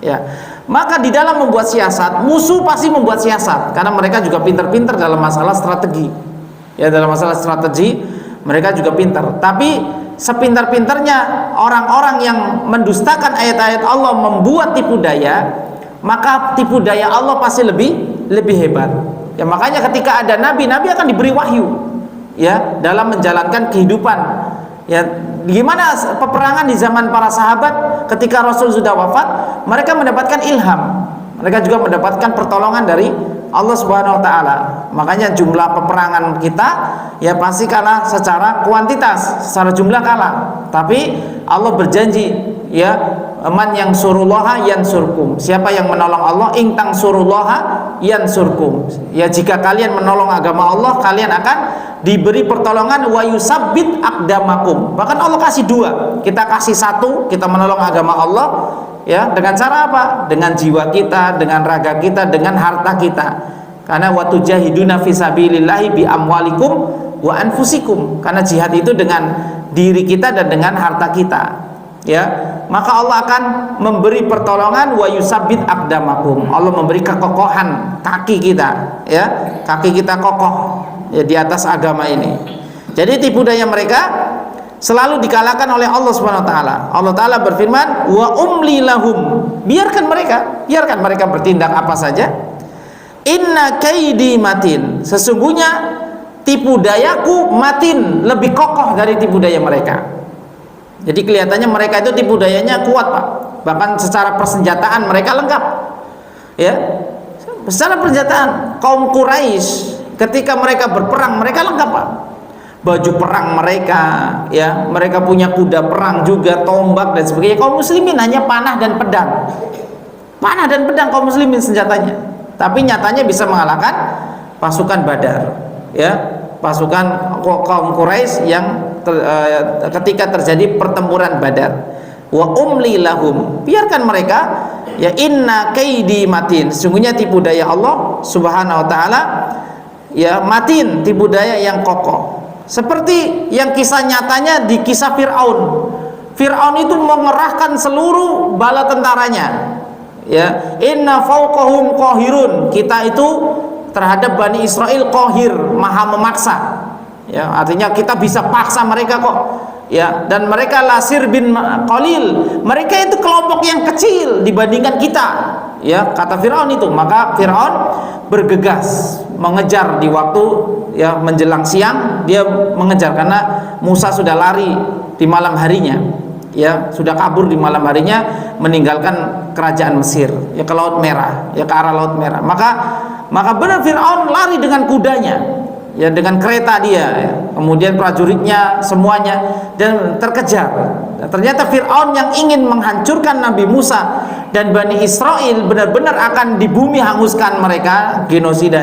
ya. Maka di dalam membuat siasat, musuh pasti membuat siasat karena mereka juga pintar-pintar dalam masalah strategi. Ya, dalam masalah strategi mereka juga pintar. Tapi sepintar-pintarnya orang-orang yang mendustakan ayat-ayat Allah, membuat tipu daya, maka tipu daya Allah pasti lebih hebat. Ya, makanya ketika ada nabi akan diberi wahyu, ya, dalam menjalankan kehidupan. Ya, gimana peperangan di zaman para sahabat ketika Rasul sudah wafat, mereka mendapatkan ilham, mereka juga mendapatkan pertolongan dari Allah Subhanahu wa taala. Makanya jumlah peperangan kita ya pasti kalah secara kuantitas, secara jumlah kalah. Tapi Allah berjanji, ya, man yang surullaha yansurkum. Siapa yang menolong Allah, in tangsurullaha yansurkum. Ya, jika kalian menolong agama Allah, kalian akan diberi pertolongan, wa yusabbit aqdamakum. Bahkan Allah kasih dua, kita kasih satu, kita menolong agama Allah, ya, dengan cara apa? Dengan jiwa kita, dengan raga kita, dengan harta kita. Karena wa tujahiduna fisabilillahi bi amwalikum wa anfusikum. Karena jihad itu dengan diri kita dan dengan harta kita, ya. Maka Allah akan memberi pertolongan, wa yusabbit aqdamakum. Allah memberi kekokohan kaki kita, ya. Kaki kita kokoh, ya, di atas agama ini. Jadi tipu daya mereka selalu dikalahkan oleh Allah Subhanahu wa taala. Allah taala berfirman, wa umli lahum. Biarkan mereka bertindak apa saja. Inna kaidi matin. Sesungguhnya tipu dayaku matin, lebih kokoh dari tipu daya mereka. Jadi kelihatannya mereka itu tipu dayanya kuat, Pak. Bahkan secara persenjataan mereka lengkap. Ya. Secara persenjataan kaum Quraisy ketika mereka berperang mereka lengkap, Pak. Baju perang mereka, ya, mereka punya kuda perang juga, tombak dan sebagainya. Kaum muslimin hanya panah dan pedang. Panah dan pedang kaum muslimin senjatanya. Tapi nyatanya bisa mengalahkan pasukan Badar, ya, pasukan kaum Quraisy yang ketika terjadi pertempuran Badar. Wa umli lahum. Biarkan mereka, ya, inna kaidi matin. Sesungguhnya tipu daya Allah Subhanahu wa taala, ya, matin, tipu daya yang kokoh. Seperti yang kisah nyatanya di kisah Fir'aun. Fir'aun itu mengerahkan seluruh bala tentaranya, ya, inna fauqahum qahirun. Kita itu terhadap Bani Israel qahir, maha memaksa, ya, artinya kita bisa paksa mereka kok, ya, dan mereka lasir bin qalil, mereka itu kelompok yang kecil dibandingkan kita, ya, kata Fir'aun itu. Maka Fir'aun bergegas mengejar di waktu, ya, menjelang siang. Dia mengejar karena Musa sudah lari di malam harinya, ya, sudah kabur di malam harinya, meninggalkan kerajaan Mesir, ya, ke Laut Merah, ya, ke arah Laut Merah. Maka benar Fir'aun lari dengan kudanya, ya, dengan kereta dia, ya, kemudian prajuritnya semuanya, dan terkejar. Ternyata Fir'aun yang ingin menghancurkan Nabi Musa dan Bani Israel, benar-benar akan di bumi hanguskan mereka, genosida,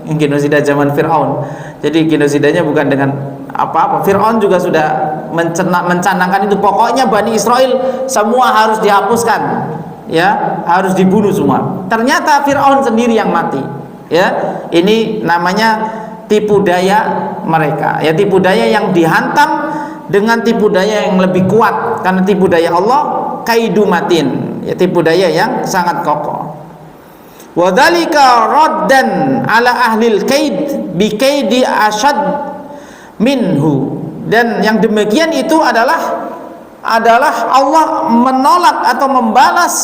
ya, genosida zaman Fir'aun. Jadi genosidanya bukan dengan apa-apa. Fir'aun juga sudah mencanangkan itu, pokoknya Bani Israel semua harus dihapuskan, ya, harus dibunuh semua. Ternyata Fir'aun sendiri yang mati, ya. Ini namanya tipu daya mereka, ya, tipu daya yang dihantam dengan tipu daya yang lebih kuat. Karena tipu daya Allah kaidu matin, ya, tipu daya yang sangat kokoh. Wa dzalika raddan ala ahlil kaid bi kaidi asyad minhu. Dan yang demikian itu adalah Allah menolak atau membalas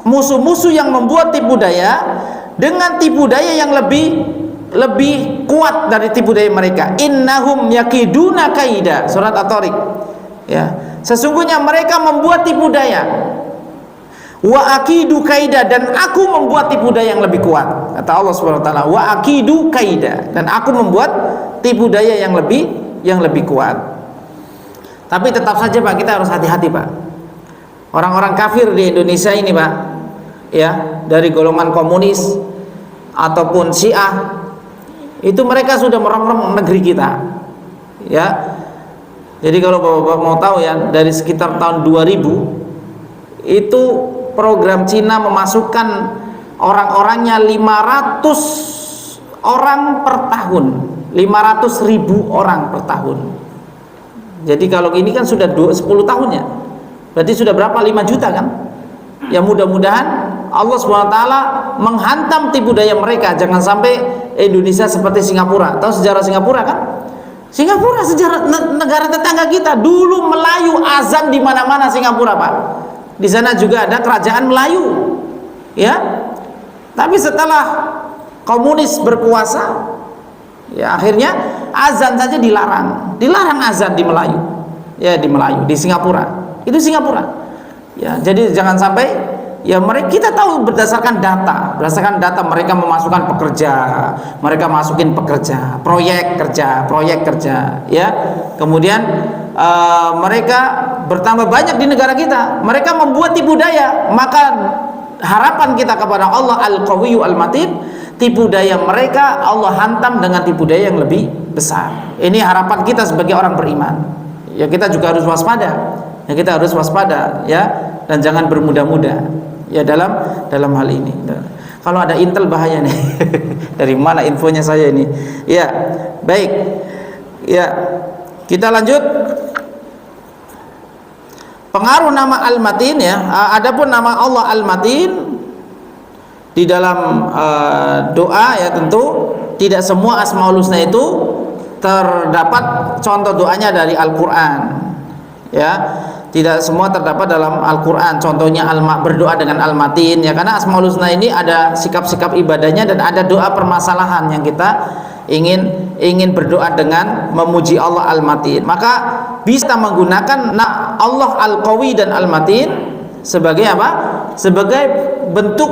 musuh-musuh yang membuat tipu daya dengan tipu daya yang lebih kuat dari tipu daya mereka. Innahum yakiduna kaida, surat At-Tariq, ya, sesungguhnya mereka membuat tipu daya. Wa akidu kaida, dan aku membuat tipu daya yang lebih kuat, kata Allah Subhanahu wa taala. Wa akidu kaida, dan aku membuat tipu daya yang lebih kuat. Tapi tetap saja, Pak, kita harus hati-hati, Pak. Orang-orang kafir di Indonesia ini, Pak, ya, dari golongan komunis, ataupun Syiah, itu mereka sudah merongrong negeri kita, ya. Jadi kalau Bapak mau tahu ya, dari sekitar tahun 2000 itu program Cina memasukkan orang-orangnya 500 orang per tahun, 500.000 orang per tahun. Jadi kalau ini kan sudah 10 tahun ya, berarti sudah berapa? 5 juta kan? Ya mudah-mudahan Allah SWT menghantam tipu daya mereka. Jangan sampai Indonesia seperti Singapura. Tahu sejarah Singapura kan? Singapura sejarah negara tetangga kita. Dulu Melayu azan di mana-mana Singapura, Pak. Di sana juga ada kerajaan Melayu. Ya. Tapi setelah komunis berkuasa, ya akhirnya azan saja dilarang. Dilarang azan di Melayu. Ya, di Melayu, di Singapura. Itu Singapura. Ya, jadi jangan sampai ya kita tahu berdasarkan data mereka memasukkan pekerja, mereka masukin pekerja, proyek kerja, ya. Kemudian mereka bertambah banyak di negara kita, mereka membuat tipu daya. Maka harapan kita kepada Allah Al-Qawiyyu Al-Matin, tipu daya mereka Allah hantam dengan tipu daya yang lebih besar. Ini harapan kita sebagai orang beriman. Ya, kita juga harus waspada. Ya, kita harus waspada, ya, dan jangan bermudah-mudah ya dalam hal ini. Kalau ada intel bahaya nih. Dari mana infonya saya ini? Ya, baik. Ya, kita lanjut. Pengaruh nama Al-Matin ya. Adapun nama Allah Al-Matin di dalam doa ya, tentu tidak semua Asmaul Husna itu terdapat contoh doanya dari Al-Qur'an. Ya, tidak semua terdapat dalam Al-Quran. Contohnya berdoa dengan Al-Matin ya, karena Asmaul Husna ini ada sikap-sikap ibadahnya dan ada doa permasalahan yang kita ingin berdoa dengan memuji Allah Al-Matin. Maka bisa menggunakan Allah Al-Qawi dan Al-Matin sebagai apa? Sebagai bentuk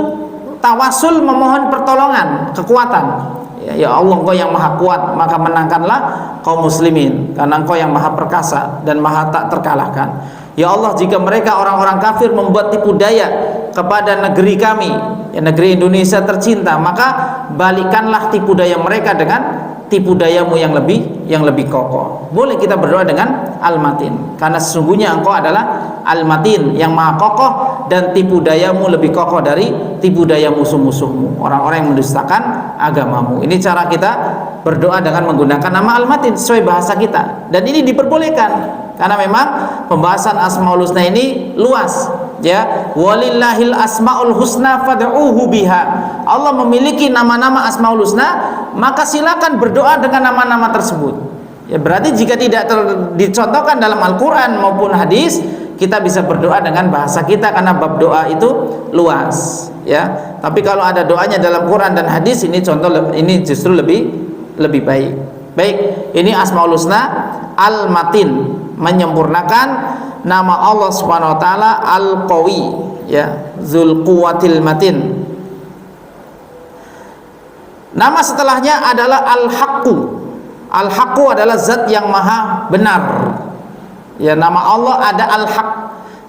tawasul, memohon pertolongan, kekuatan. Ya Allah, Engkau yang maha kuat, maka menangkanlah kaum muslimin, karena Engkau yang maha perkasa dan maha tak terkalahkan. Ya Allah, jika mereka orang-orang kafir membuat tipu daya kepada negeri kami, ya negeri Indonesia tercinta, maka balikanlah tipu daya mereka dengan tipu dayamu yang lebih kokoh. Boleh kita berdoa dengan Al-Matin, karena sesungguhnya Engkau adalah Al-Matin yang maha kokoh, dan tipu dayamu lebih kokoh dari tipu daya musuh-musuhmu, orang-orang yang mendustakan agamamu. Ini cara kita berdoa dengan menggunakan nama Al-Matin sesuai bahasa kita, dan ini diperbolehkan karena memang pembahasan Asmaul Husna ini luas ya. Walillahil asmaul husna fad'uhu biha. Allah memiliki nama-nama Asmaul Husna, maka silakan berdoa dengan nama-nama tersebut. Ya, berarti jika tidak dicontohkan dalam Al-Qur'an maupun hadis, kita bisa berdoa dengan bahasa kita karena bab doa itu luas ya. Tapi kalau ada doanya dalam Quran dan hadis, ini ini justru lebih baik. Baik, ini Asmaul Husna Al-Matin, menyempurnakan nama Allah Subhanahu wa taala Al-Qawi ya, Dzul Quwwatil Matin. Nama setelahnya adalah Al-Haqqu. Al-Haqqu adalah zat yang maha benar. Ya, nama Allah ada Al-Haq,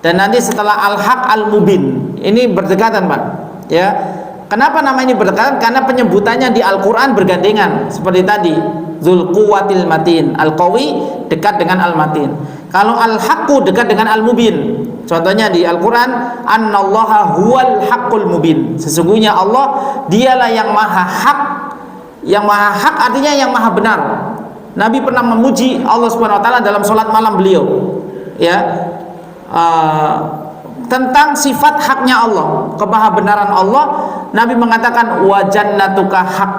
dan nanti setelah Al-Haq Al-Mubin. Ini berdekatan, Pak. Ya. Kenapa nama ini berdekatan? Karena penyebutannya di Al-Qur'an bergandengan. Seperti tadi, Dzul Quwwatil Matin. Al-Qawi dekat dengan Al-Matin. Kalau Al-Haqqu dekat dengan Al-Mubin. Contohnya di Al-Qur'an, Annallaha huwal haqqul mubin. Sesungguhnya Allah dialah yang maha hak. Yang maha hak artinya yang maha benar. Nabi pernah memuji Allah Subhanahu wa taala dalam salat malam beliau ya, tentang sifat haknya Allah, kemahabenaran Allah. Nabi mengatakan wa jannatuka haq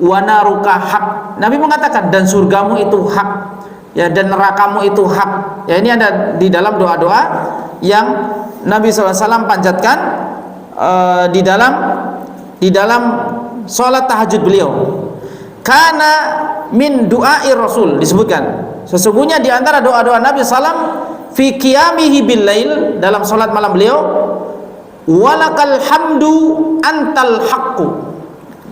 wa naruka haq. Nabi mengatakan dan surgamu itu hak ya, dan nerakamu itu hak ya. Ini ada di dalam doa-doa yang Nabi SAW panjatkan di dalam salat tahajud beliau. Karena min du'air Rasul, disebutkan sesungguhnya di antara doa-doa Nabi sallam fi qiyamihi bil lail, dalam salat malam beliau, walakal hamdu antal haqqu,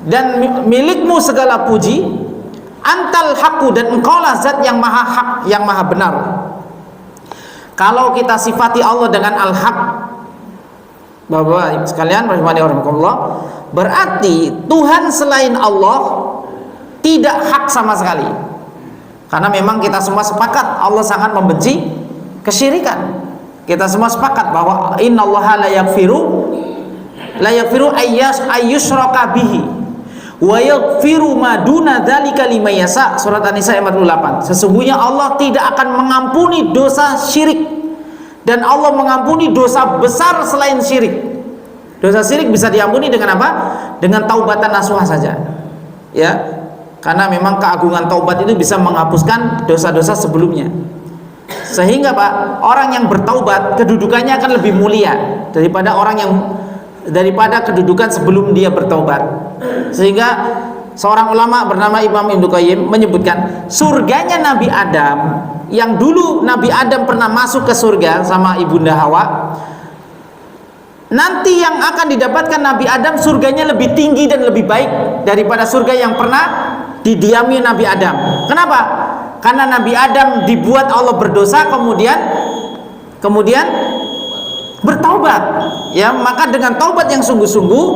dan milikmu segala puji, antal haqqu, dan engkaulah zat yang maha hak, yang maha benar. Kalau kita sifati Allah dengan al-haq, Bapak sekalian rahimani rahimakumullah, berarti Tuhan selain Allah tidak hak sama sekali. Karena memang kita semua sepakat Allah sangat membenci kesyirikan. Kita semua sepakat bahwa innallaha la yaghfiru ayyushraka bihi wa yaghfiru ma duna dzalika liman yasha. Surat An-Nisa ayat 48. Sesungguhnya Allah tidak akan mengampuni dosa syirik, dan Allah mengampuni dosa besar selain syirik. Dosa syirik bisa diampuni dengan apa? Dengan taubatan nasuha saja. Ya. Karena memang keagungan taubat itu bisa menghapuskan dosa-dosa sebelumnya. Sehingga Pak, orang yang bertaubat kedudukannya akan lebih mulia daripada kedudukan sebelum dia bertaubat. Sehingga seorang ulama bernama Imam Ibnu Qayyim menyebutkan surganya Nabi Adam, yang dulu Nabi Adam pernah masuk ke surga sama ibunda Hawa, nanti yang akan didapatkan Nabi Adam surganya lebih tinggi dan lebih baik daripada surga yang pernah didiami Nabi Adam. Kenapa? Karena Nabi Adam dibuat Allah berdosa, kemudian bertaubat. Ya, maka dengan taubat yang sungguh-sungguh,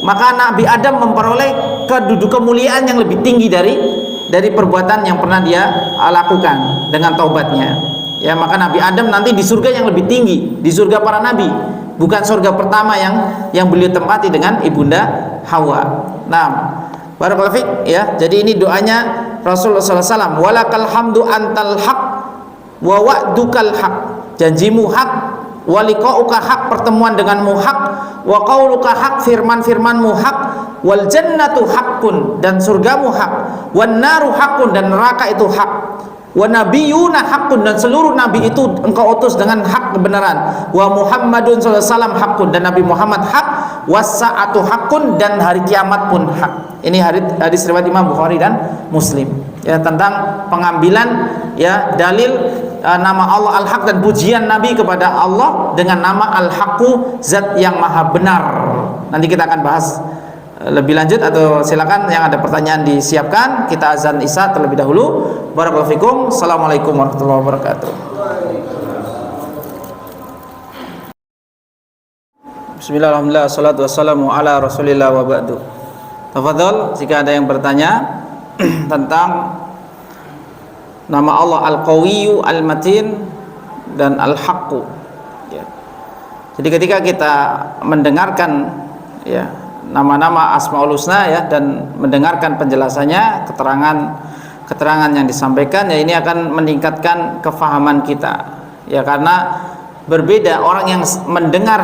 maka Nabi Adam memperoleh kedudukan kemuliaan yang lebih tinggi dari perbuatan yang pernah dia lakukan dengan taubatnya. Ya, maka Nabi Adam nanti di surga yang lebih tinggi, di surga para nabi, bukan surga pertama yang beliau tempati dengan ibunda Hawa. Nah, barakallahu fiik, ya. Jadi ini doanya Rasulullah SAW. Walakal hamdu antal haq wa wa'dukal haq. Janjimu hak, wa liqa'uka hak, pertemuan denganmu hak, wa qauluka hak, firman-firmanmu hak, wal jannatu haqqun, dan surgamu hak, wan naru haqqun, dan neraka itu hak, wa nabiyyuna haqqun, dan seluruh nabi itu engkau utus dengan hak kebenaran, wa Muhammadun sallallahu alaihi wasallam haqqun, dan Nabi Muhammad hak, was-sa'atu haqqun, dan hari kiamat pun hak. Ini hadis riwayat Imam Bukhari dan Muslim, ya, tentang pengambilan, ya, dalil nama Allah Al-Haq dan pujian Nabi kepada Allah dengan nama Al-Haqqu, zat yang maha benar. Nanti kita akan bahas lebih lanjut, atau silakan yang ada pertanyaan disiapkan. Kita azan Isya terlebih dahulu. Barakallahu fikum. Assalamualaikum warahmatullahi wabarakatuh. Bismillahirrahmanirrahim. Assalatu wassalamu ala Rasulillah wa ba'du. Tafadhol, jika ada yang bertanya tentang nama Allah Al-Qawiyyu, Al-Matin, dan Al-Haqqu, ya. Jadi ketika kita mendengarkan, ya, nama-nama Asmaul Husna, ya, dan mendengarkan penjelasannya, keterangan yang disampaikan, ya, ini akan meningkatkan kefahaman kita, ya, karena berbeda orang yang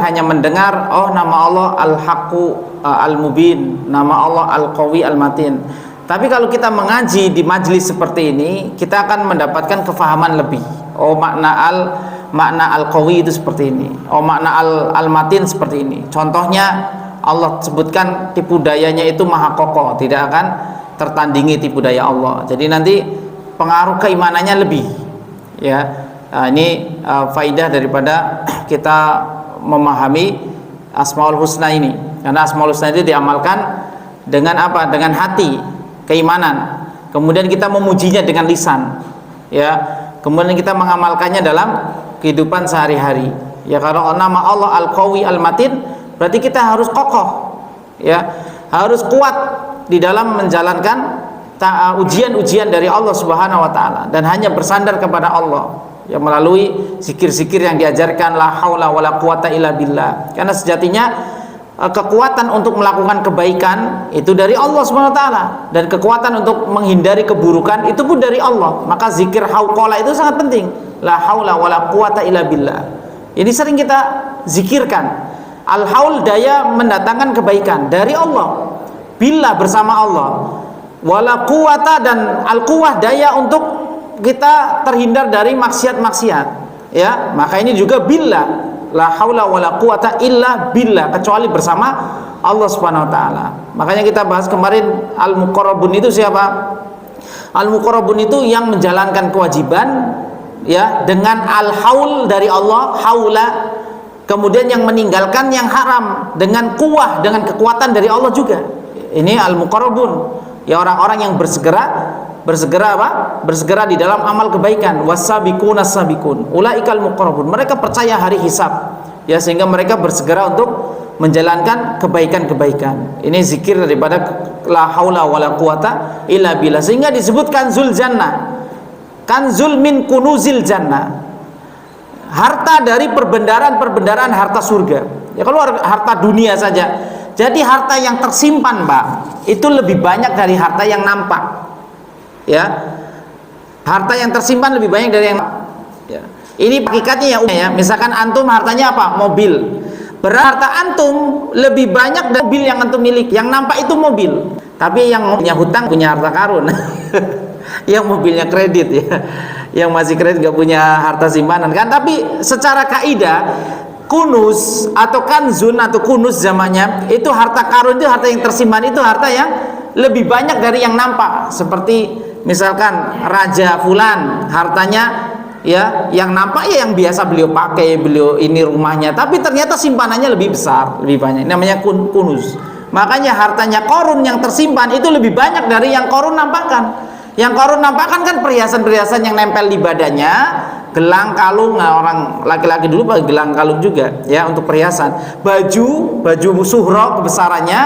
hanya mendengar, oh, nama Allah Al-Haqqu Al-Mubin, nama Allah Al-Qawi Al-Matin. Tapi kalau kita mengaji di majlis seperti ini, kita akan mendapatkan kefahaman lebih. Oh, makna Al-Qawi itu seperti ini. Oh, makna Al-Matin seperti ini. Contohnya Allah sebutkan tipu dayanya itu maha kokoh, tidak akan tertandingi tipu daya Allah. Jadi nanti pengaruh keimanannya lebih, ya. Nah, ini faidah daripada kita memahami Asmaul Husna ini. Karena Asmaul Husna itu diamalkan dengan apa? Dengan hati, keimanan. Kemudian kita memujinya dengan lisan, ya. Kemudian kita mengamalkannya dalam kehidupan sehari-hari. Ya, kalau nama Allah Al-Qawi Al-Matin, berarti kita harus kokoh, ya, harus kuat di dalam menjalankan ujian-ujian dari Allah Subhanahu wa taala, dan hanya bersandar kepada Allah, ya, melalui zikir-zikir yang diajarkan, la haula wala quwata illa billah. Karena sejatinya kekuatan untuk melakukan kebaikan itu dari Allah Subhanahu wa taala, dan kekuatan untuk menghindari keburukan itu pun dari Allah. Maka zikir hauqala itu sangat penting. La haula wala quwata illa billah. Ini sering kita zikirkan. Al-haul, daya mendatangkan kebaikan dari Allah. Billah, bersama Allah. Wala quwata, dan al-quwah, daya untuk kita terhindar dari maksiat-maksiat, ya. Maka ini juga billah. La haula wala quwata illa billah, kecuali bersama Allah Subhanahu wa taala. Makanya kita bahas kemarin al-muqarrabun itu siapa? Al-muqarrabun itu yang menjalankan kewajiban, ya, dengan al-haul dari Allah, haula. Kemudian yang meninggalkan yang haram dengan kuwah, dengan kekuatan dari Allah juga. Ini al-muqarrabun, ya, orang-orang yang bersegera apa? Bersegera di dalam amal kebaikan. Wasabiqun as-sabiqun ulaikal muqarrabun. Mereka percaya hari hisab. ya, sehingga mereka bersegera untuk menjalankan kebaikan-kebaikan. Ini zikir daripada la haula wala quwata illa billah, sehingga disebut kanzul jannah, kanzul min kunuzil jannah, harta dari perbendaharaan harta surga. Ya, kalau harta dunia saja, jadi harta yang tersimpan, Pak, itu lebih banyak dari harta yang nampak. Ya, harta yang tersimpan lebih banyak dari yang ya. Ini hakikatnya ya. Misalkan antum hartanya apa? Mobil. Berarti harta antum lebih banyak dari mobil yang antum miliki. Yang nampak itu mobil. Tapi yang punya hutang punya harta karun. Yang mobilnya kredit ya. Yang masih kredit gak punya harta simpanan kan. Tapi secara kaidah kunuz atau kanzun atau kunuz zamannya itu harta karun, itu harta yang tersimpan, itu harta yang lebih banyak dari yang nampak. Seperti misalkan Raja Fulan, hartanya ya yang nampak ya yang biasa beliau pakai, beliau ini rumahnya, tapi ternyata simpanannya lebih besar, lebih banyak. Ini namanya kunuz. Makanya hartanya Qarun yang tersimpan itu lebih banyak dari yang Qarun nampakkan. Yang Qarun nampakkan kan perhiasan-perhiasan yang nempel di badannya, gelang, kalung. Nah, orang laki-laki dulu pakai gelang, kalung juga ya untuk perhiasan. Baju suhro kebesarannya,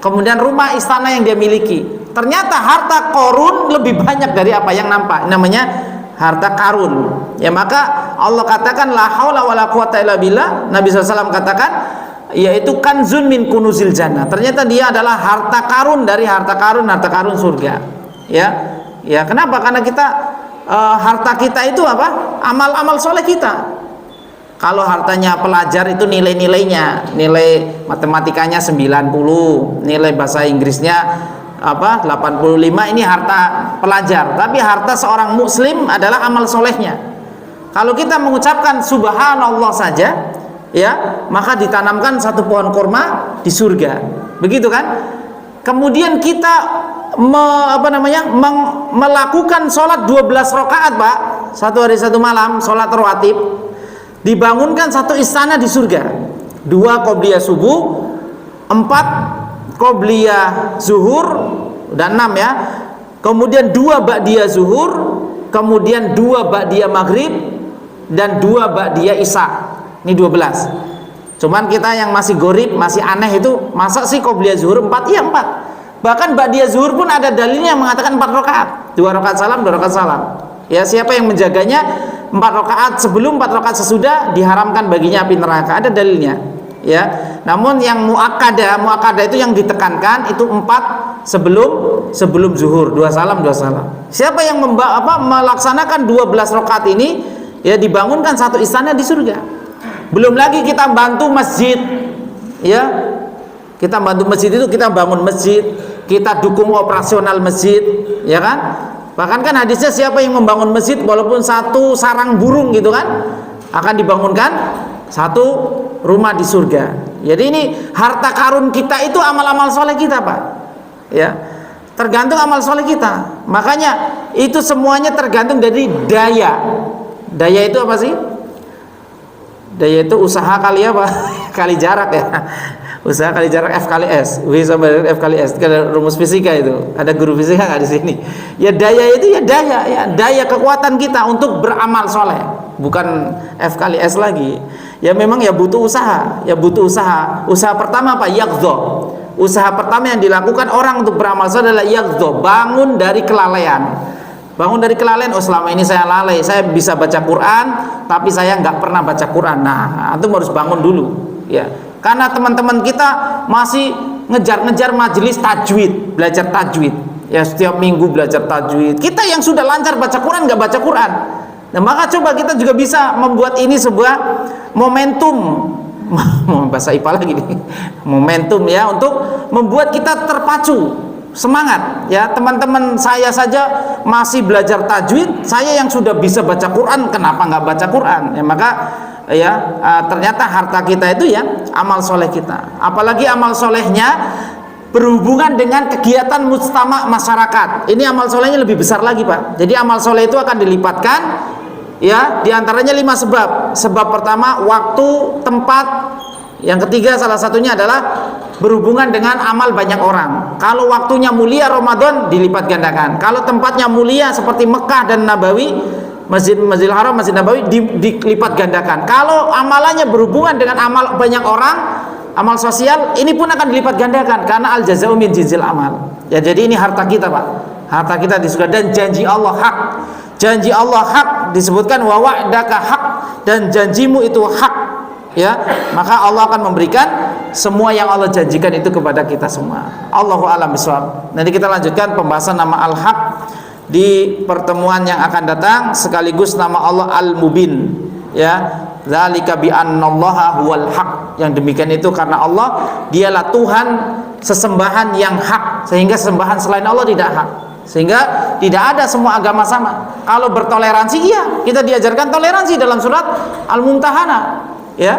kemudian rumah istana yang dia miliki. Ternyata harta Qarun lebih banyak dari apa yang nampak. Namanya harta karun. Ya, maka Allah katakan la haula wala quwata illa billah. Nabi SAW katakan yaitu kanzun min kunuzil jannah. Ternyata dia adalah harta karun dari harta karun surga. Ya. Ya, kenapa? Karena kita harta kita itu apa? Amal-amal soleh kita. Kalau hartanya pelajar itu nilai-nilainya, nilai matematikanya 90, nilai bahasa Inggrisnya 85, ini harta pelajar. Tapi harta seorang muslim adalah amal solehnya. Kalau kita mengucapkan subhanallah saja ya, maka ditanamkan satu pohon kurma di surga, begitu kan? Kemudian kita melakukan sholat 12 rakaat, Pak, satu hari satu malam, sholat rawatib, dibangunkan satu istana di surga. 2 qobliyah subuh, 4 qobliyah zuhur, dan 6 ya. Kemudian 2 ba'diyah zuhur, kemudian 2 ba'diyah maghrib, dan 2 ba'diyah isya. Ini 12. Cuman kita yang masih gorib, masih aneh itu, masa sih qobliyah zuhur 4? Iya 4. Bahkan ba'diyah zuhur pun ada dalilnya yang mengatakan 4 rakaat. 2 rakaat salam, 2 rakaat salam. Ya, siapa yang menjaganya 4 rakaat sebelum, 4 rakaat sesudah, diharamkan baginya api neraka. Ada dalilnya. Ya, namun yang muakkadah itu yang ditekankan itu 4 sebelum zuhur, 2 salam 2 salam. Siapa yang melaksanakan 12 rakaat ini, ya dibangunkan satu istana di surga. Belum lagi kita bantu masjid, ya, kita bantu masjid itu kita bangun masjid, kita dukung operasional masjid, ya kan? Bahkan kan hadisnya siapa yang membangun masjid walaupun satu sarang burung gitu kan, akan dibangunkan satu rumah di surga. Jadi ini harta karun kita itu amal-amal soleh kita, Pak. Ya, tergantung amal soleh kita. Makanya itu semuanya tergantung dari daya. Daya itu apa sih? Daya itu usaha kali apa? Kali jarak ya. Usaha kali jarak F kali S. W sama F kali S. Ada rumus fisika itu. Ada guru fisika nggak di sini? Ya daya itu ya daya kekuatan kita untuk beramal soleh. Bukan F kali S lagi. Ya memang ya butuh usaha. Ya butuh usaha. Usaha pertama apa? Yaqdha. Usaha pertama yang dilakukan orang untuk beramal soleh adalah yaqdha. Bangun dari kelalaian. Bangun dari kelalaian. Oh, selama ini saya lalai. Saya bisa baca Quran, tapi saya nggak pernah baca Quran. Nah, antum harus bangun dulu. Ya. Karena teman-teman kita masih ngejar-ngejar majelis tajwid, belajar tajwid. Ya, setiap minggu belajar tajwid. Kita yang sudah lancar baca Quran nggak baca Quran. Nah, maka coba kita juga bisa membuat ini sebuah momentum. Bahasa IPA lagi nih. Momentum ya, untuk membuat kita terpacu, semangat. Ya, teman-teman saya saja masih belajar tajwid, saya yang sudah bisa baca Quran, kenapa nggak baca Quran? Ya, maka ya ternyata harta kita itu ya amal soleh kita. Apalagi amal solehnya berhubungan dengan kegiatan mujtama masyarakat. Ini amal solehnya lebih besar lagi, Pak. Jadi amal soleh itu akan dilipatkan ya, diantaranya 5 sebab. Sebab pertama waktu, tempat. Yang ketiga salah satunya adalah berhubungan dengan amal banyak orang. Kalau waktunya mulia Ramadan dilipat gandakan. Kalau tempatnya mulia seperti Mekah dan Nabawi Masjidil Haram, Masjid Nabawi dilipat gandakan. Kalau amalannya berhubungan dengan amal banyak orang, amal sosial, ini pun akan dilipat gandakan karena al jazaa'u min jinsil amal. Ya, jadi ini harta kita, Pak. Harta kita di surga, dan janji Allah hak. Janji Allah hak, disebutkan wa wa'daka hak, dan janjimu itu hak. Ya, maka Allah akan memberikan semua yang Allah janjikan itu kepada kita semua. Allahu a'lam bishawab. Nanti kita lanjutkan pembahasan nama Al-Haq di pertemuan yang akan datang, sekaligus nama Allah Al-Mubin. Ya, zalika bi annallaha huwal haq. Yang demikian itu karena Allah dialah Tuhan sesembahan yang hak, sehingga sembahan selain Allah tidak hak. Sehingga tidak ada semua agama sama. Kalau bertoleransi, iya, kita diajarkan toleransi dalam surat Al-Mumtahanah. Ya,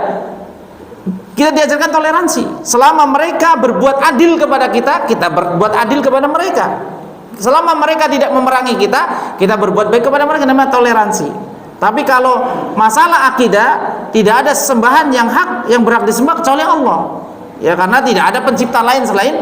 kita diajarkan toleransi. Selama mereka berbuat adil kepada kita, kita berbuat adil kepada mereka. Selama mereka tidak memerangi kita, kita berbuat baik kepada mereka, namanya toleransi. Tapi kalau masalah akidah, tidak ada sembahan yang hak, yang berhak disembah kecuali Allah. Ya, karena tidak ada pencipta lain selain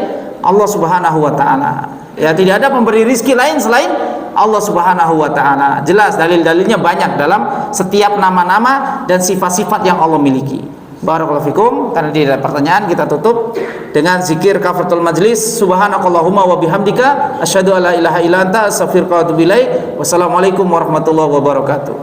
Allah Subhanahu wa taala. Ya, tidak ada pemberi rizki lain selain Allah Subhanahu wa taala. Jelas dalil-dalilnya banyak dalam setiap nama-nama dan sifat-sifat yang Allah miliki. Barakallahu fikum. Karena tidak ada pertanyaan, kita tutup dengan zikir kafaratul majlis. Subhanakallahumma wa bihamdika asyhadu alla ilaha illa anta astaghfiruka wa atubu ilaik. Wassalamualaikum warahmatullahi wabarakatuh.